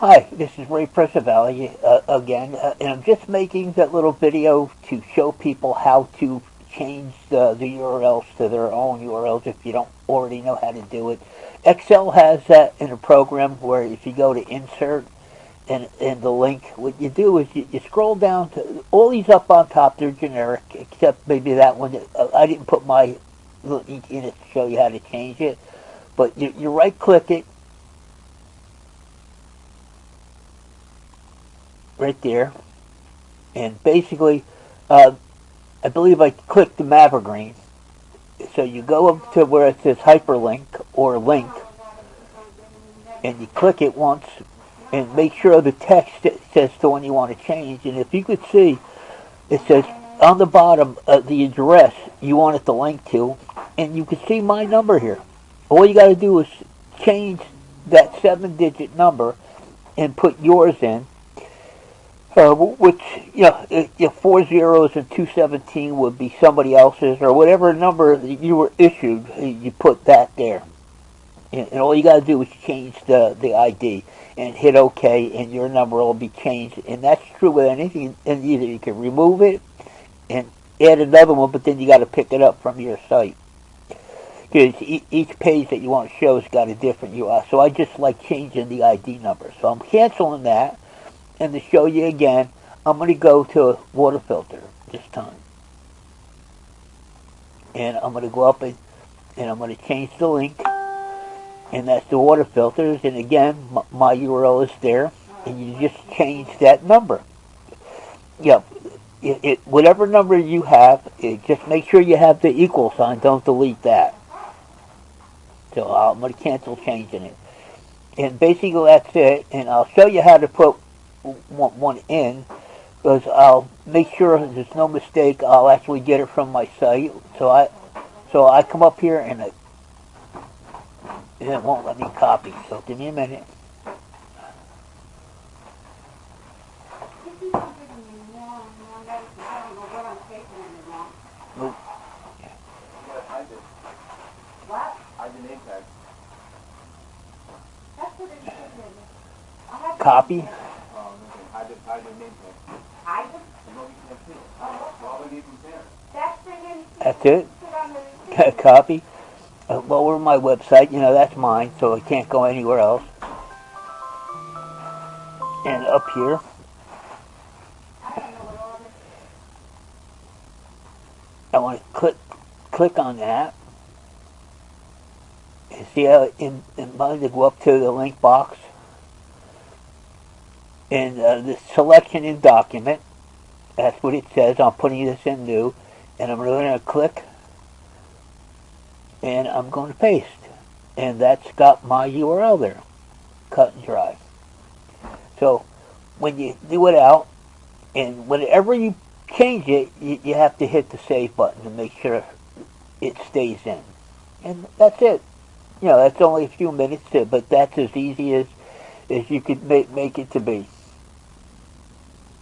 Hi, this is Ray Percivalli again, and I'm just making that little video to show people how to change the URLs to their own URLs if you don't already know how to do it. Excel has that in a program where if you go to Insert and the link, what you do is you scroll down to all these up on top. They're generic, except maybe that one. I didn't put my link in it to show you how to change it, but you right-click it right there, and basically, I believe I clicked the Mavergreen. So you go up to where it says hyperlink or link, and you click it once, and make sure the text says the one you want to change. And if you could see, it says on the bottom the address you want it to link to, and you can see my number here. All you got to do is change that 7-digit number and put yours in. Which, 4 zeros and 217 would be somebody else's, or whatever number that you were issued, you put that there. And all you got to do is change the ID and hit OK, and your number will be changed. And that's true with anything. And either you can remove it and add another one, but then you got to pick it up from your site. Because each page that you want to show has got a different URL. So I just like changing the ID number. So I'm canceling that. And to show you again, I'm going to go to water filter this time. And I'm going to go up and I'm going to change the link. And that's the water filters. And again, my URL is there. And you just change that number. Whatever number you have, just make sure you have the equal sign. Don't delete that. So I'm going to cancel changing it. And basically that's it. And I'll show you how to put one in, because I'll make sure there's no mistake. I'll actually get it from my site. So I come up here and it won't let me copy. So give me a minute. Nope. Copy. That's it. Copy. Well, we're on my website. That's mine, so I can't go anywhere else. And up here, I want to click on that. You see how in mine to go up to the link box. And the selection in document, that's what it says. I'm putting this in new, and I'm going to click, and I'm going to paste, and that's got my URL there, cut and dry. So when you do it out, and whenever you change it, you have to hit the save button to make sure it stays in, and that's it. That's only a few minutes, but that's as easy as you could make it to be.